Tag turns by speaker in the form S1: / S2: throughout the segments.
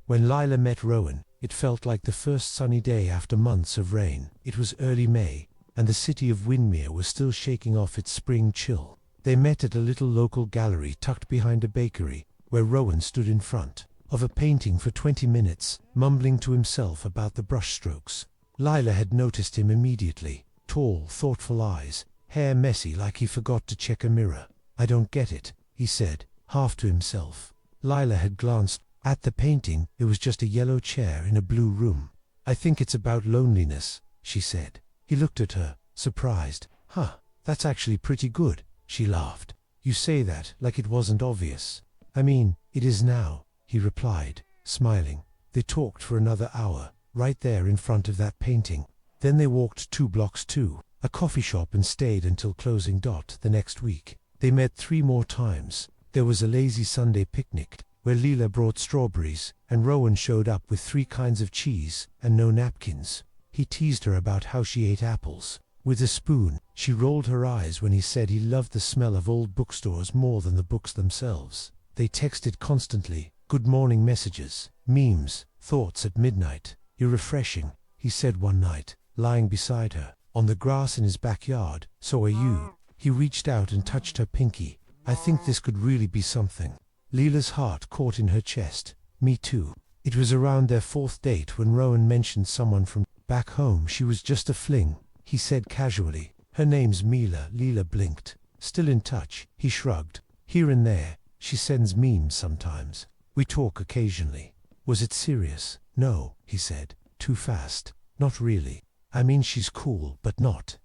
S1: When Lila met Rowan, it felt like the first sunny day after months of rain. It was early May, and the city of Windermere was still shaking off its spring chill. They met at a little local gallery tucked behind a bakery, where Rowan stood in front of a painting for 20 minutes, mumbling to himself about the brushstrokes. Lila had noticed him immediately. Tall, thoughtful eyes, hair messy like he forgot to check a mirror. "I don't get it," he said, half to himself. Lila had glanced at the painting. It was just a yellow chair in a blue room. "I think it's about loneliness," she said. He looked at her, surprised. "Huh, that's actually pretty good," she laughed. "You say that like it wasn't obvious." "I mean, it is now," he replied, smiling. They talked for another hour, right there in front of that painting. Then they walked 2 blocks to a coffee shop and stayed until closing the next week. They met 3 more times. There was a lazy Sunday picnic, where Lila brought strawberries, and Rowan showed up with 3 kinds of cheese and no napkins. He teased her about how she ate apples with a spoon. She rolled her eyes when he said he loved the smell of old bookstores more than the books themselves. They texted constantly, good morning messages, memes, thoughts at midnight. "You're refreshing," he said one night, lying beside her, on the grass in his backyard. "So are you." He reached out and touched her pinky. "I think this could really be something." Lila's heart caught in her chest. "Me too." It was around their 4th date when Rowan mentioned someone from back home. "She was just a fling," he said casually. "Her name's Mila." Lila blinked. "Still in touch?" He shrugged. "Here and there. She sends memes sometimes. We talk occasionally." "Was it serious?" "No," he said, too fast. "Not really. I mean, she's cool, but not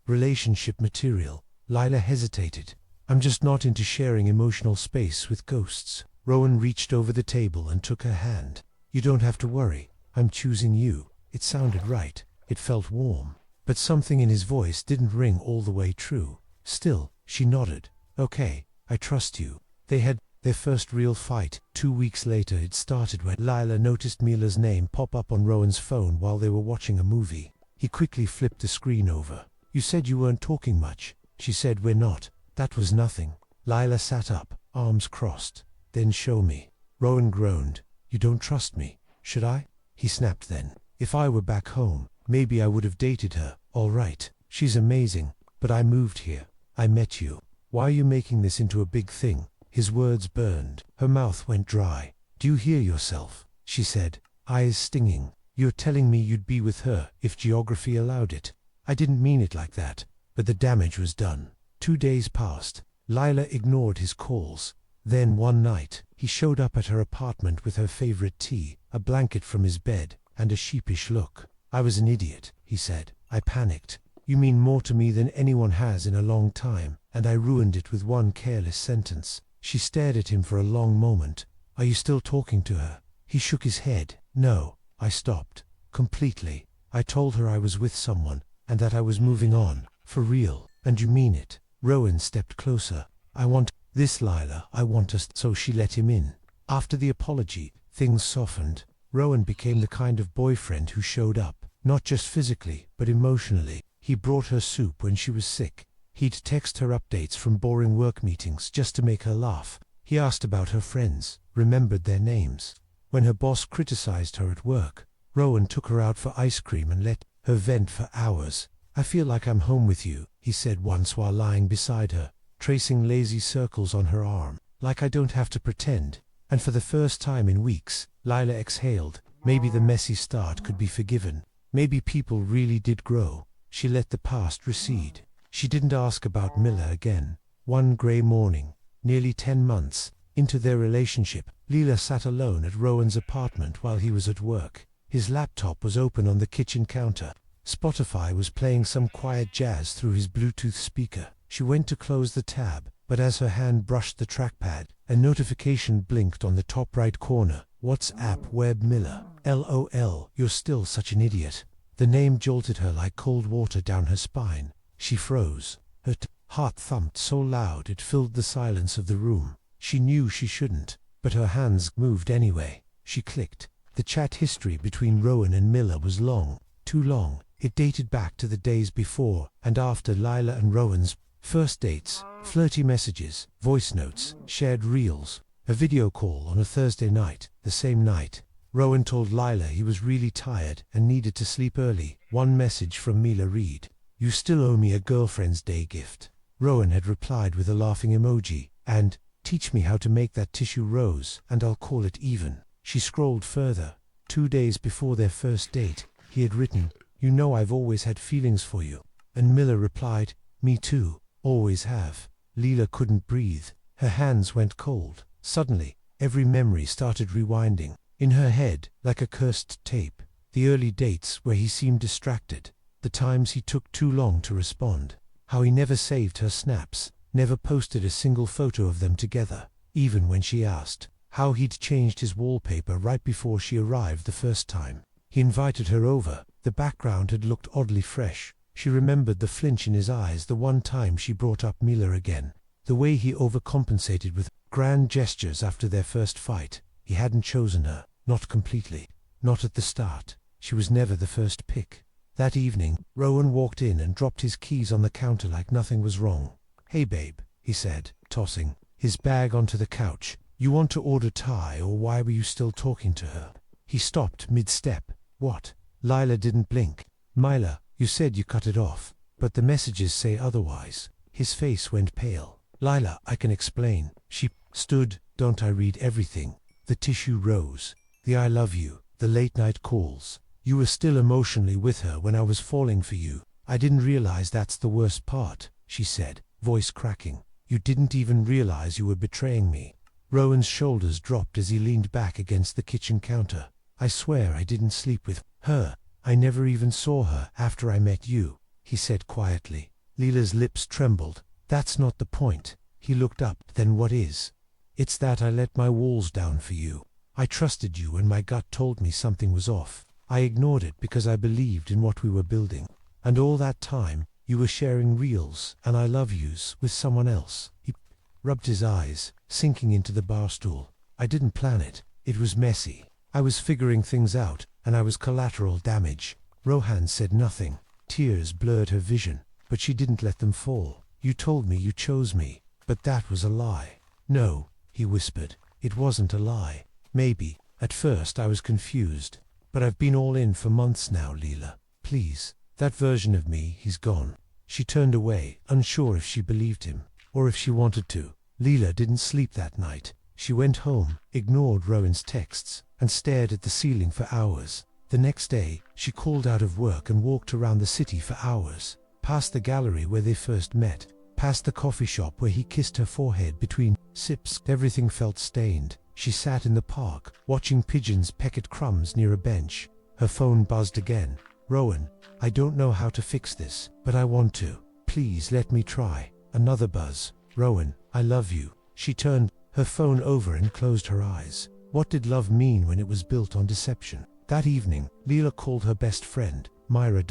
S1: relationship material." Lila hesitated. "I'm just not into sharing emotional space with ghosts." Rowan reached over the table and took her hand. "You don't have to worry. I'm choosing you." It sounded right. It felt warm. But something in his voice didn't ring all the way true. Still, she nodded. "Okay, I trust you." They had their first real fight. 2 weeks later it started when Lila noticed Mila's name pop up on Rowan's phone while they were watching a movie. He quickly flipped the screen over. "You said you weren't talking much," she said. "We're not." "That was nothing." Lila sat up, arms crossed. "Then show me." Rowan groaned. "You don't trust me." "Should I?" He snapped then. "If I were back home, maybe I would have dated her. All right, she's amazing, but I moved here. I met you. Why are you making this into a big thing?" His words burned. Her mouth went dry. "Do you hear yourself?" she said, eyes stinging. "You're telling me you'd be with her if geography allowed it." "I didn't mean it like that, but the damage was done." 2 days passed. Lila ignored his calls. Then one night, he showed up at her apartment with her favorite tea, a blanket from his bed, and a sheepish look. "I was an idiot," he said. "I panicked. You mean more to me than anyone has in a long time, and I ruined it with one careless sentence." She stared at him for a long moment. "Are you still talking to her?" He shook his head. "No, I stopped. Completely. I told her I was with someone, and that I was moving on. For real." "And you mean it?" Rowan stepped closer. "I want this, Lila. I want us." So she let him in. After the apology, things softened. Rowan became the kind of boyfriend who showed up, not just physically, but emotionally. He brought her soup when she was sick. He'd text her updates from boring work meetings just to make her laugh. He asked about her friends, remembered their names. When her boss criticized her at work, Rowan took her out for ice cream and let her vent for hours. "I feel like I'm home with you," he said once while lying beside her, tracing lazy circles on her arm. "Like I don't have to pretend." And for the first time in weeks, Lila exhaled. Maybe the messy start could be forgiven. Maybe people really did grow. She let the past recede. She didn't ask about Miller again. One gray morning, nearly 10 months into their relationship, Lila sat alone at Rowan's apartment while he was at work. His laptop was open on the kitchen counter. Spotify was playing some quiet jazz through his Bluetooth speaker. She went to close the tab, but as her hand brushed the trackpad, a notification blinked on the top right corner. "WhatsApp Web Miller. LOL, you're still such an idiot." The name jolted her like cold water down her spine. She froze. Her heart thumped so loud it filled the silence of the room. She knew she shouldn't, but her hands moved anyway. She clicked. The chat history between Rowan and Miller was long, too long. It dated back to the days before and after Lila and Rowan's first dates, flirty messages, voice notes, shared reels, a video call on a Thursday night, the same night Rowan told Lila he was really tired and needed to sleep early. One message from Mila read, "You still owe me a girlfriend's day gift." Rowan had replied with a laughing emoji, and, "Teach me how to make that tissue rose, and I'll call it even." She scrolled further. 2 days before their first date, he had written, "You know I've always had feelings for you." And Mila replied, "Me too, always have." Lila couldn't breathe. Her hands went cold. Suddenly, every memory started rewinding. In her head, like a cursed tape, the early dates where he seemed distracted, the times he took too long to respond, how he never saved her snaps, never posted a single photo of them together, even when she asked, how he'd changed his wallpaper right before she arrived the first time. He invited her over. The background had looked oddly fresh. She remembered the flinch in his eyes the one time she brought up Mila again, the way he overcompensated with grand gestures after their first fight. He hadn't chosen her, not completely, not at the start. She was never the first pick. That evening, Rowan walked in and dropped his keys on the counter like nothing was wrong. "Hey babe," he said, tossing his bag onto the couch. "You want to order Thai, or why were you still talking to her?" He stopped mid-step. "What?" Lila didn't blink. "Mila, you said you cut it off, but the messages say otherwise." His face went pale. "Lila, I can explain." She stood. "Don't I read everything? The tissue rose, the I love you, the late night calls. You were still emotionally with her when I was falling for you." "I didn't realize that's the worst part," she said, voice cracking. "You didn't even realize you were betraying me." Rowan's shoulders dropped as he leaned back against the kitchen counter. "I swear I didn't sleep with her. I never even saw her after I met you," he said quietly. Lila's lips trembled. "That's not the point." He looked up. "Then what is?" "It's that I let my walls down for you. I trusted you when my gut told me something was off. I ignored it because I believed in what we were building. And all that time, you were sharing reels and I love yous with someone else." He rubbed his eyes, sinking into the bar stool. "I didn't plan it. It was messy. I was figuring things out, and I was collateral damage." Rowan said nothing. Tears blurred her vision, but she didn't let them fall. "You told me you chose me, but that was a lie." "No," he whispered. "It wasn't a lie. Maybe, at first I was confused, but I've been all in for months now, Lila. Please, that version of me, he's gone." She turned away, unsure if she believed him, or if she wanted to. Lila didn't sleep that night. She went home, ignored Rowan's texts, and stared at the ceiling for hours. The next day, she called out of work and walked around the city for hours, past the gallery where they first met, past the coffee shop where he kissed her forehead between sips. Everything felt stained. She sat in the park, watching pigeons peck at crumbs near a bench. Her phone buzzed again. "Rowan, I don't know how to fix this, but I want to. Please let me try." Another buzz. "Rowan, I love you." She turned her phone over and closed her eyes. What did love mean when it was built on deception? That evening, Lila called her best friend, Myra.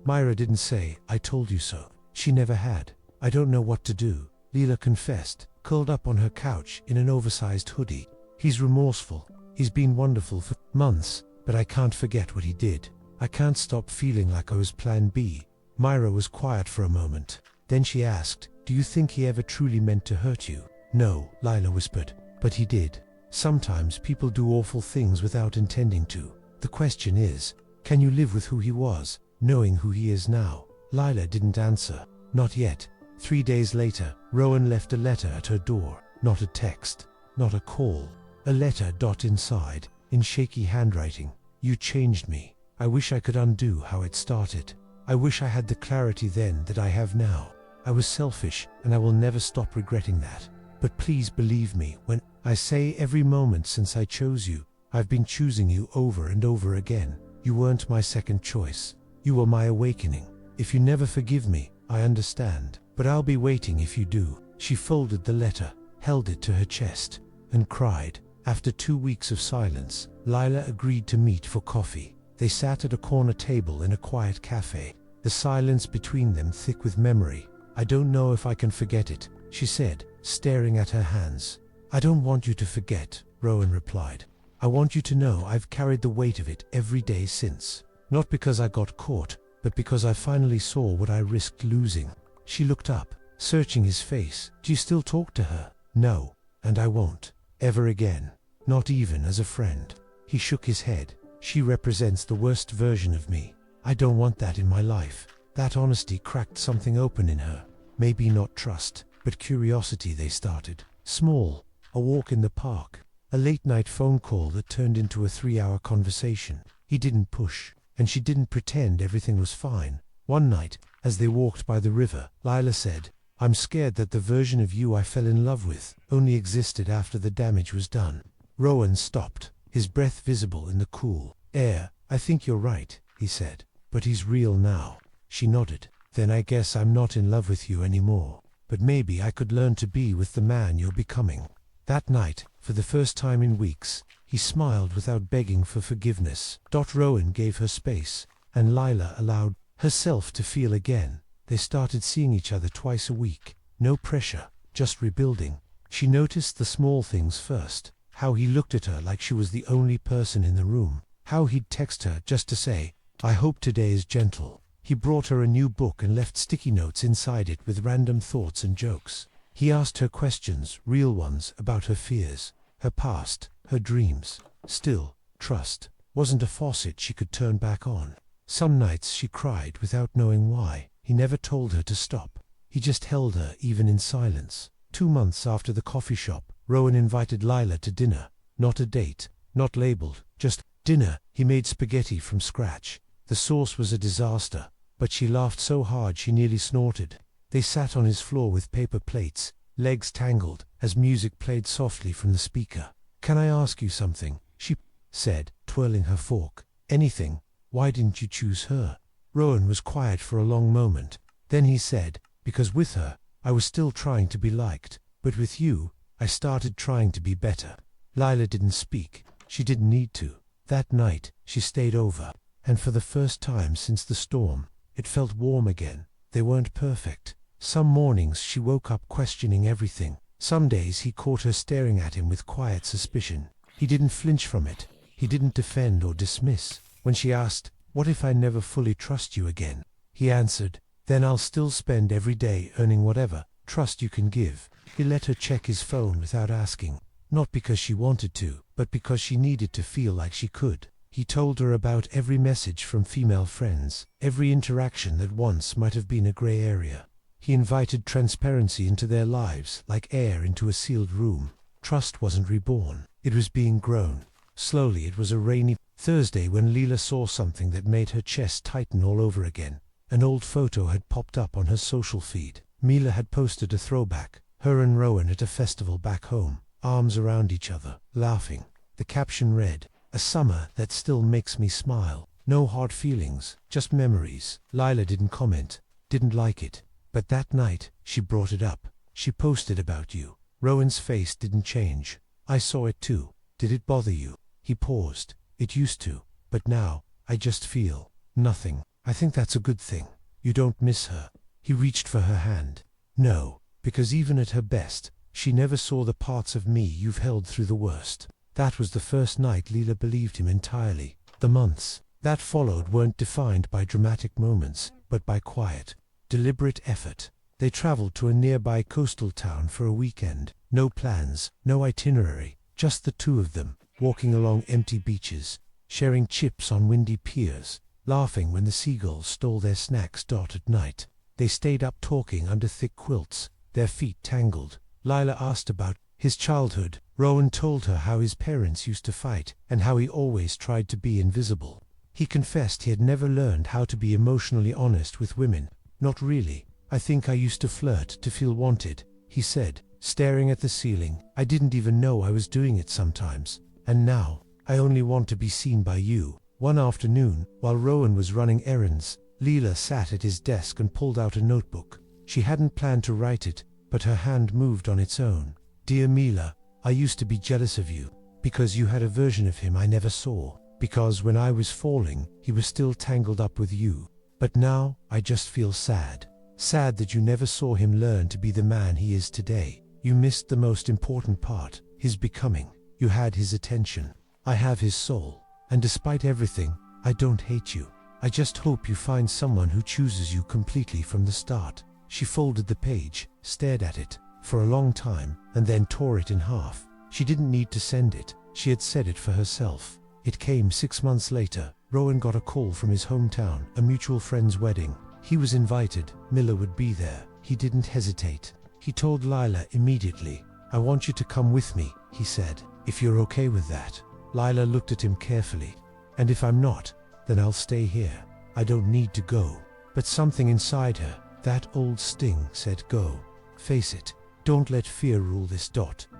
S1: Myra didn't say, "I told you so." She never had. "I don't know what to do," Lila confessed, curled up on her couch in an oversized hoodie. "He's remorseful. He's been wonderful for months, but I can't forget what he did. I can't stop feeling like I was plan B." Myra was quiet for a moment. Then she asked, "Do you think he ever truly meant to hurt you?" "No," Lila whispered, "but he did. Sometimes people do awful things without intending to. The question is, can you live with who he was, knowing who he is now?" Lila didn't answer. Not yet. 3 days later, Rowan left a letter at her door. Not a text, not a call. A letter. Inside, in shaky handwriting. "You changed me. I wish I could undo how it started. I wish I had the clarity then that I have now. I was selfish, and I will never stop regretting that. But please believe me when I say every moment since I chose you, I've been choosing you over and over again. You weren't my second choice. You were my awakening. If you never forgive me, I understand, but I'll be waiting if you do." She folded the letter, held it to her chest, and cried. After 2 weeks of silence, Lila agreed to meet for coffee. They sat at a corner table in a quiet cafe, the silence between them thick with memory. "I don't know if I can forget it," she said, staring at her hands. "I don't want you to forget," Rowan replied. "I want you to know I've carried the weight of it every day since. Not because I got caught, but because I finally saw what I risked losing." She looked up, searching his face. "Do you still talk to her?" "No, and I won't. Ever again. Not even as a friend." He shook his head. She represents the worst version of me. I don't want that in my life. That honesty cracked something open in her. Maybe not trust, but curiosity. They started small, a walk in the park, a late-night phone call that turned into a 3-hour conversation. He didn't push, and she didn't pretend everything was fine. One night, as they walked by the river, Lila said, "I'm scared that the version of you I fell in love with only existed after the damage was done." Rowan stopped, his breath visible in the cool air. "I think you're right," he said. "But he's real now." She nodded. "Then I guess I'm not in love with you anymore. But maybe I could learn to be with the man you're becoming." That night, for the first time in weeks, he smiled without begging for forgiveness. Rowan gave her space, and Lila allowed herself to feel again. They started seeing each other twice a week. No pressure, just rebuilding. She noticed the small things first. How he looked at her like she was the only person in the room. How he'd text her just to say, "I hope today is gentle." He brought her a new book and left sticky notes inside it with random thoughts and jokes. He asked her questions, real ones, about her fears, her past, her dreams. Still, trust wasn't a faucet she could turn back on. Some nights she cried without knowing why. He never told her to stop. He just held her even in silence. 2 months after the coffee shop, Rowan invited Lila to dinner. Not a date, not labeled, just dinner. He made spaghetti from scratch. The sauce was a disaster, but she laughed so hard she nearly snorted. They sat on his floor with paper plates, legs tangled, as music played softly from the speaker. "Can I ask you something?" she said, twirling her fork. "Anything. Why didn't you choose her?" Rowan was quiet for a long moment. Then he said, "Because with her, I was still trying to be liked. But with you, I started trying to be better." Lila didn't speak. She didn't need to. That night, she stayed over. And for the first time since the storm, it felt warm again. They weren't perfect. Some mornings she woke up questioning everything. Some days he caught her staring at him with quiet suspicion. He didn't flinch from it. He didn't defend or dismiss. When she asked, "What if I never fully trust you again?" he answered, "Then I'll still spend every day earning whatever trust you can give." He let her check his phone without asking, not because she wanted to, but because she needed to feel like she could. He told her about every message from female friends, every interaction that once might have been a gray area. He invited transparency into their lives, like air into a sealed room. Trust wasn't reborn. It was being grown. Slowly. It was a rainy Thursday when Lila saw something that made her chest tighten all over again. An old photo had popped up on her social feed. Mila had posted a throwback, her and Rowan at a festival back home, arms around each other, laughing. The caption read, "A summer that still makes me smile. No hard feelings, just memories." Lila didn't comment, didn't like it. But that night, she brought it up. "She posted about you." Rowan's face didn't change. "I saw it too. Did it bother you?" He paused. "It used to. But now, I just feel nothing." "I think that's a good thing. You don't miss her." He reached for her hand. "No, because even at her best, she never saw the parts of me you've held through the worst." That was the first night Lila believed him entirely. The months that followed weren't defined by dramatic moments, but by quiet, deliberate effort. They traveled to a nearby coastal town for a weekend. No plans, no itinerary, just the two of them, walking along empty beaches, sharing chips on windy piers, laughing when the seagulls stole their snacks. At night, they stayed up talking under thick quilts, their feet tangled. Lila asked about his childhood. Rowan told her how his parents used to fight, and how he always tried to be invisible. He confessed he had never learned how to be emotionally honest with women. "Not really. I think I used to flirt to feel wanted," he said, staring at the ceiling. "I didn't even know I was doing it sometimes. And now, I only want to be seen by you." One afternoon, while Rowan was running errands, Lila sat at his desk and pulled out a notebook. She hadn't planned to write it, but her hand moved on its own. "Dear Mila, I used to be jealous of you, because you had a version of him I never saw. Because when I was falling, he was still tangled up with you. But now, I just feel sad. Sad that you never saw him learn to be the man he is today. You missed the most important part, his becoming. You had his attention. I have his soul. And despite everything, I don't hate you. I just hope you find someone who chooses you completely from the start." She folded the page, stared at it for a long time, and then tore it in half. She didn't need to send it. She had said it for herself. It came 6 months later. Rowan got a call from his hometown, a mutual friend's wedding. He was invited. Miller would be there. He didn't hesitate. He told Lila immediately. "I want you to come with me," he said, "if you're okay with that." Lila looked at him carefully. "And if I'm not, then I'll stay here. I don't need to go." But something inside her, that old sting, said go. Face it. Don't let fear rule this.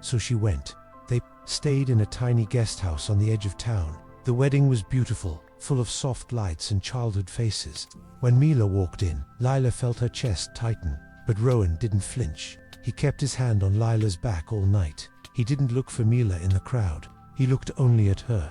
S1: So she went. They stayed in a tiny guest house on the edge of town. The wedding was beautiful, full of soft lights and childhood faces. When Mila walked in, Lila felt her chest tighten, but Rowan didn't flinch. He kept his hand on Lila's back all night. He didn't look for Mila in the crowd. He looked only at her.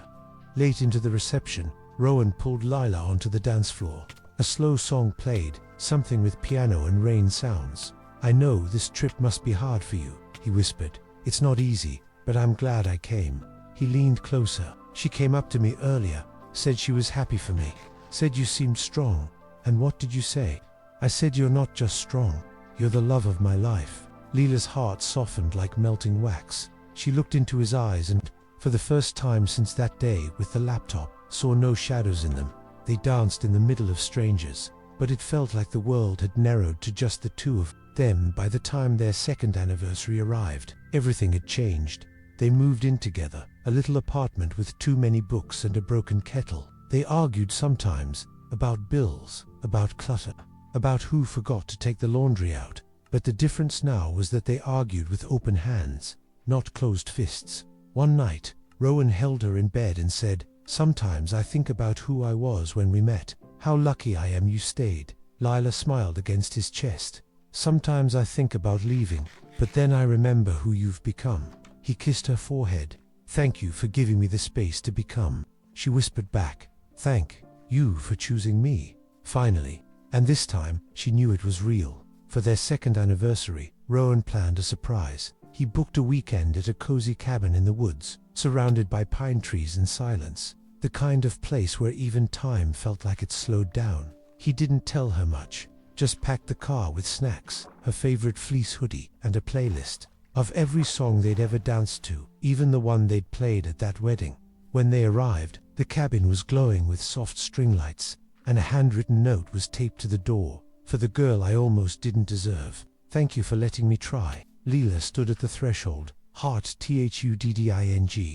S1: Late into the reception, Rowan pulled Lila onto the dance floor. A slow song played, something with piano and rain sounds. "I know this trip must be hard for you," he whispered. "It's not easy, but I'm glad I came." He leaned closer. "She came up to me earlier, said she was happy for me, said you seemed strong." "And what did you say?" "I said you're not just strong, you're the love of my life." Lila's heart softened like melting wax. She looked into his eyes and, for the first time since that day with the laptop, saw no shadows in them. They danced in the middle of strangers, but it felt like the world had narrowed to just the two of them. By the time their second anniversary arrived, everything had changed. They moved in together, a little apartment with too many books and a broken kettle. They argued sometimes, about bills, about clutter, about who forgot to take the laundry out. But the difference now was that they argued with open hands, not closed fists. One night, Rowan held her in bed and said, "Sometimes I think about who I was when we met, how lucky I am you stayed." Lila smiled against his chest. "Sometimes I think about leaving, but then I remember who you've become." He kissed her forehead. "Thank you for giving me the space to become." She whispered back, "Thank you for choosing me." Finally, and this time, she knew it was real. For their second anniversary, Rowan planned a surprise. He booked a weekend at a cozy cabin in the woods, surrounded by pine trees and silence, the kind of place where even time felt like it slowed down. He didn't tell her much, just packed the car with snacks, her favorite fleece hoodie, and a playlist of every song they'd ever danced to, even the one they'd played at that wedding. When they arrived, the cabin was glowing with soft string lights, and a handwritten note was taped to the door. "For the girl I almost didn't deserve. Thank you for letting me try." Lila stood at the threshold, heart THUDDING.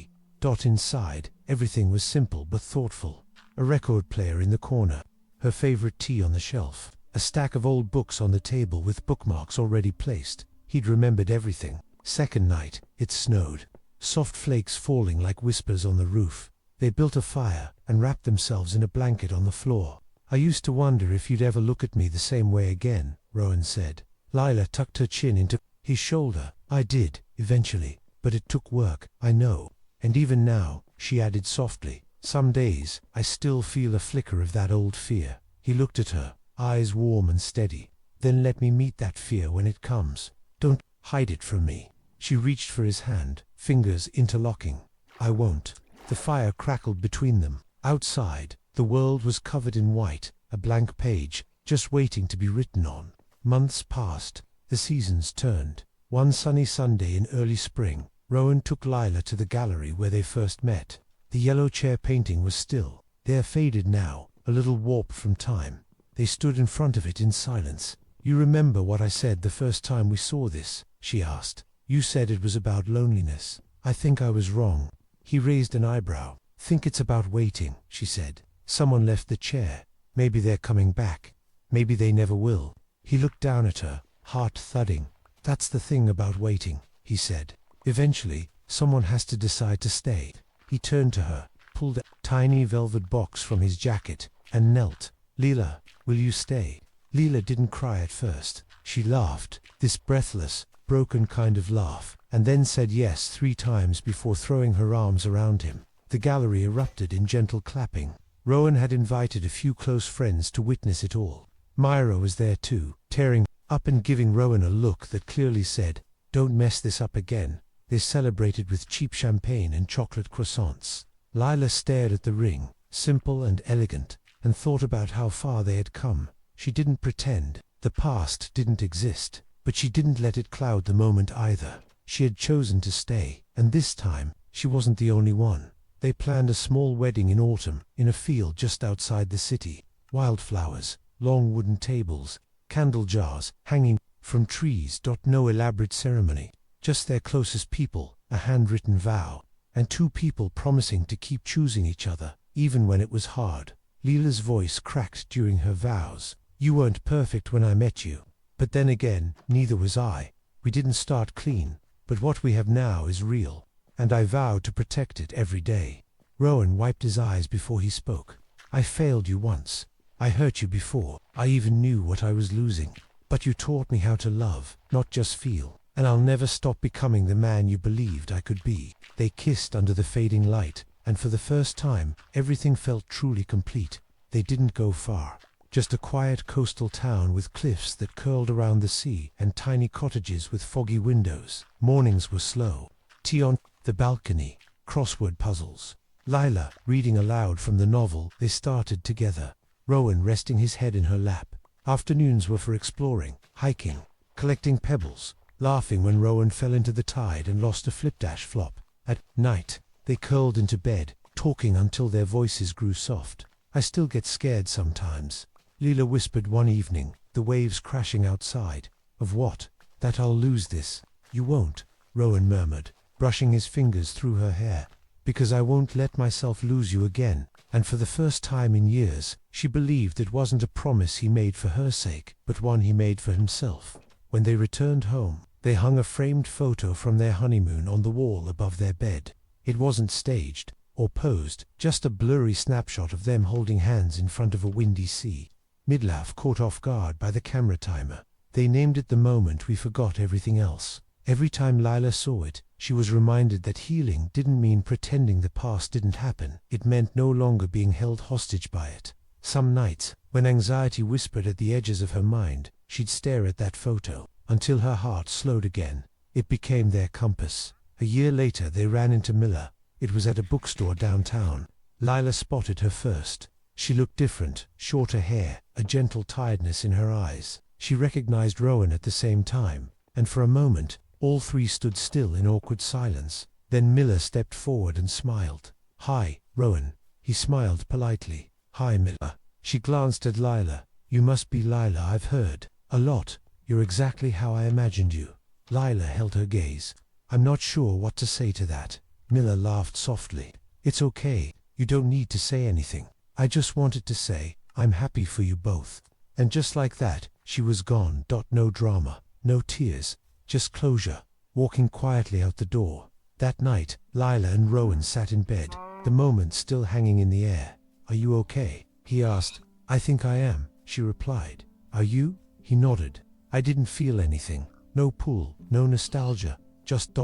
S1: Inside, everything was simple but thoughtful. A record player in the corner, her favorite tea on the shelf, a stack of old books on the table with bookmarks already placed. He'd remembered everything. Second night, it snowed, soft flakes falling like whispers on the roof. They built a fire and wrapped themselves in a blanket on the floor. "I used to wonder if you'd ever look at me the same way again," Rowan said. Lila tucked her chin into his shoulder. "I did, eventually, but it took work, I know. And even now," she added softly, "some days, I still feel a flicker of that old fear." He looked at her, eyes warm and steady. "Then let me meet that fear when it comes. Don't hide it from me." She reached for his hand, fingers interlocking. "I won't." The fire crackled between them. Outside, the world was covered in white, a blank page, just waiting to be written on. Months passed. The seasons turned. One sunny Sunday in early spring, Rowan took Lila to the gallery where they first met. The yellow chair painting was still there, faded now, a little warped from time. They stood in front of it in silence. "You remember what I said the first time we saw this?" she asked. "You said it was about loneliness. I think I was wrong." He raised an eyebrow. "Think it's about waiting," she said. "Someone left the chair. Maybe they're coming back. Maybe they never will." He looked down at her, heart thudding. "That's the thing about waiting," he said. "Eventually, someone has to decide to stay." He turned to her, pulled a tiny velvet box from his jacket, and knelt. "Lila, will you stay?" Lila didn't cry at first. She laughed, this breathless, broken kind of laugh, and then said yes 3 times before throwing her arms around him. The gallery erupted in gentle clapping. Rowan had invited a few close friends to witness it all. Myra was there too, tearing up and giving Rowan a look that clearly said, "Don't mess this up again." They celebrated with cheap champagne and chocolate croissants. Lila stared at the ring, simple and elegant, and thought about how far they had come. She didn't pretend. The past didn't exist, but she didn't let it cloud the moment either. She had chosen to stay, and this time, she wasn't the only one. They planned a small wedding in autumn, in a field just outside the city. Wildflowers, long wooden tables, candle jars hanging from trees. No elaborate ceremony, just their closest people, a handwritten vow, and two people promising to keep choosing each other, even when it was hard. Lila's voice cracked during her vows. You weren't perfect when I met you. But then again, neither was I. We didn't start clean, but what we have now is real, and I vow to protect it every day. Rowan wiped his eyes before he spoke. I failed you once. I hurt you before. I even knew what I was losing. But you taught me how to love, not just feel, and I'll never stop becoming the man you believed I could be. They kissed under the fading light, and for the first time, everything felt truly complete. They didn't go far. Just a quiet coastal town with cliffs that curled around the sea and tiny cottages with foggy windows. Mornings were slow. Tea on the balcony, crossword puzzles. Lila reading aloud from the novel they started together. Rowan resting his head in her lap. Afternoons were for exploring, hiking, collecting pebbles, laughing when Rowan fell into the tide and lost a flip-dash-flop. At night, they curled into bed, talking until their voices grew soft. I still get scared sometimes, Lila whispered one evening, the waves crashing outside. Of what? That I'll lose this. You won't, Rowan murmured, brushing his fingers through her hair. Because I won't let myself lose you again. And for the first time in years, she believed it wasn't a promise he made for her sake, but one he made for himself. When they returned home, they hung a framed photo from their honeymoon on the wall above their bed. It wasn't staged or posed, just a blurry snapshot of them holding hands in front of a windy sea. Midlaff caught off guard by the camera timer. They named it the moment we forgot everything else. Every time Lila saw it, she was reminded that healing didn't mean pretending the past didn't happen. It meant no longer being held hostage by it. Some nights, when anxiety whispered at the edges of her mind, she'd stare at that photo, until her heart slowed again. It became their compass. A year later they ran into Miller. It was at a bookstore downtown. Lila spotted her first. She looked different, shorter hair, a gentle tiredness in her eyes. She recognized Rowan at the same time, and for a moment, all three stood still in awkward silence. Then Miller stepped forward and smiled. Hi, Rowan. He smiled politely. Hi, Miller. She glanced at Lila. You must be Lila I've heard a lot. You're exactly how I imagined you. Lila held her gaze. I'm not sure what to say to that. Miller laughed softly. It's okay. You don't need to say anything. I just wanted to say, I'm happy for you both. And just like that, she was gone. No drama, no tears, just closure, walking quietly out the door. That night, Lila and Rowan sat in bed, the moment still hanging in the air. Are you okay? He asked. I think I am, she replied. Are you? He nodded. I didn't feel anything. No pull, no nostalgia, just ...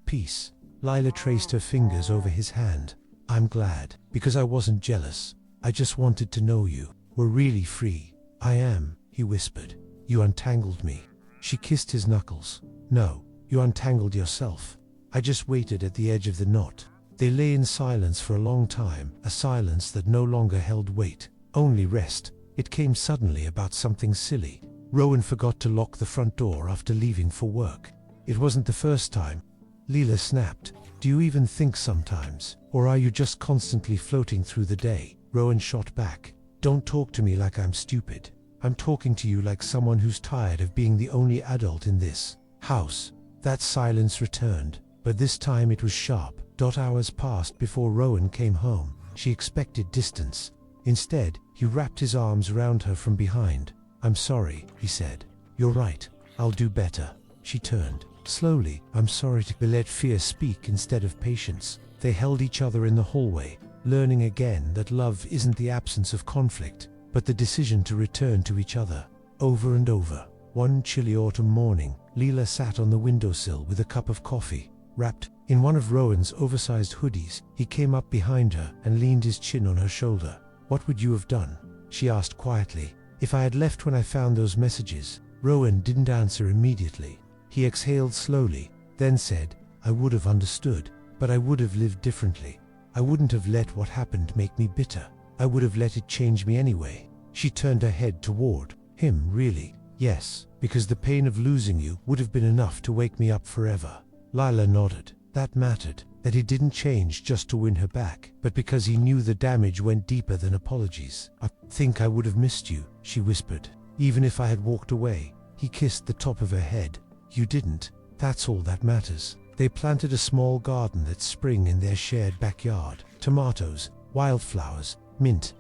S1: peace. Lila traced her fingers over his hand. I'm glad, because I wasn't jealous. I just wanted to know you were really free. I am, he whispered. You untangled me. She kissed his knuckles. No, you untangled yourself. I just waited at the edge of the knot. They lay in silence for a long time, a silence that no longer held weight, only rest. It came suddenly about something silly. Rowan forgot to lock the front door after leaving for work. It wasn't the first time. Lila snapped. Do you even think sometimes? Or are you just constantly floating through the day? Rowan shot back. Don't talk to me like I'm stupid. I'm talking to you like someone who's tired of being the only adult in this house. That silence returned, but this time it was sharp. Hours passed before Rowan came home. She expected distance. Instead, he wrapped his arms around her from behind. I'm sorry, he said. You're right. I'll do better. She turned. Slowly, I'm sorry to let fear speak instead of patience. They held each other in the hallway, learning again that love isn't the absence of conflict, but the decision to return to each other, over and over. One chilly autumn morning, Lila sat on the windowsill with a cup of coffee. Wrapped in one of Rowan's oversized hoodies, he came up behind her and leaned his chin on her shoulder. What would you have done? She asked quietly. If I had left when I found those messages. Rowan didn't answer immediately. He exhaled slowly, then said, I would have understood, but I would have lived differently. I wouldn't have let what happened make me bitter. I would have let it change me anyway. She turned her head toward him. Really? Yes, because the pain of losing you would have been enough to wake me up forever. Lila nodded. That mattered. that he didn't change just to win her back, but because he knew the damage went deeper than apologies. "I think I would have missed you," she whispered, "even if I had walked away." He kissed the top of her head. "You didn't. That's all that matters." They planted a small garden that spring in their shared backyard. Tomatoes, wildflowers, mint.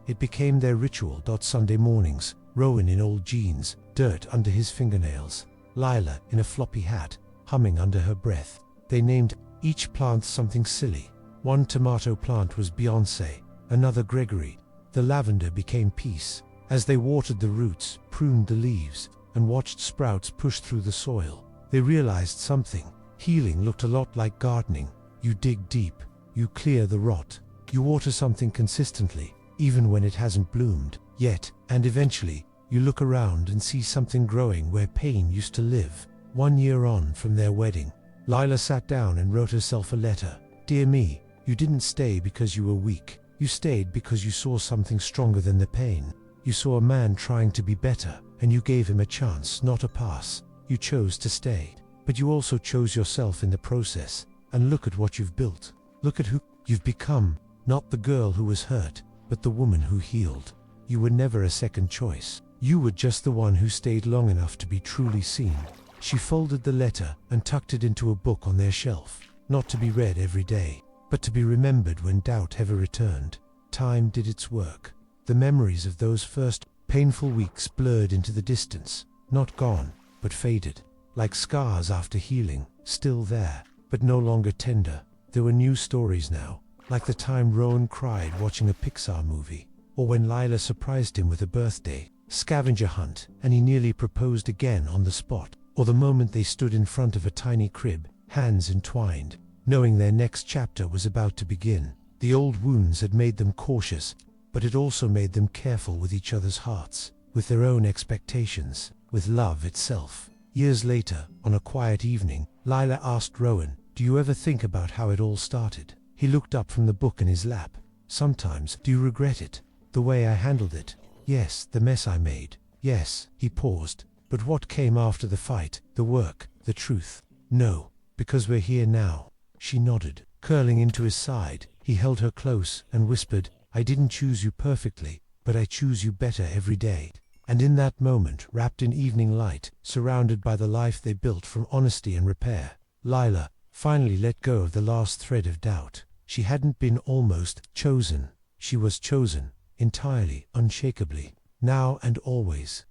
S1: It became their ritual. Sunday mornings, Rowan in old jeans, dirt under his fingernails, Lila in a floppy hat, humming under her breath. They named each plant something silly. One tomato plant was Beyoncé, another Gregory. The lavender became peace. As they watered the roots, pruned the leaves, and watched sprouts push through the soil, they realized something. Healing looked a lot like gardening. You dig deep, you clear the rot, you water something consistently, even when it hasn't bloomed yet, and eventually, you look around and see something growing where pain used to live. 1 year on from their wedding, Lila sat down and wrote herself a letter. "Dear me, you didn't stay because you were weak. You stayed because you saw something stronger than the pain. You saw a man trying to be better, and you gave him a chance, not a pass. You chose to stay. But you also chose yourself in the process, and look at what you've built. Look at who you've become, not the girl who was hurt, but the woman who healed. You were never a second choice. You were just the one who stayed long enough to be truly seen." She folded the letter and tucked it into a book on their shelf, not to be read every day, but to be remembered when doubt ever returned. Time did its work. The memories of those first painful weeks blurred into the distance, not gone, but faded. Like scars after healing, still there, but no longer tender. There were new stories now, like the time Rowan cried watching a Pixar movie, or when Lila surprised him with a birthday scavenger hunt and he nearly proposed again on the spot, or the moment they stood in front of a tiny crib, hands entwined, knowing their next chapter was about to begin. The old wounds had made them cautious, but it also made them careful with each other's hearts, with their own expectations, with love itself. Years later, on a quiet evening, Lila asked Rowan, "Do you ever think about how it all started?" He looked up from the book in his lap. "Sometimes. Do you regret it? The way I handled it? Yes. The mess I made? Yes." He paused. "But what came after the fight? The work? The truth?" "No. Because we're here now." She nodded. Curling into his side, he held her close and whispered, "I didn't choose you perfectly, but I choose you better every day." And in that moment, wrapped in evening light, surrounded by the life they built from honesty and repair, Lila finally let go of the last thread of doubt. She hadn't been almost chosen. She was chosen, entirely, unshakably, now and always.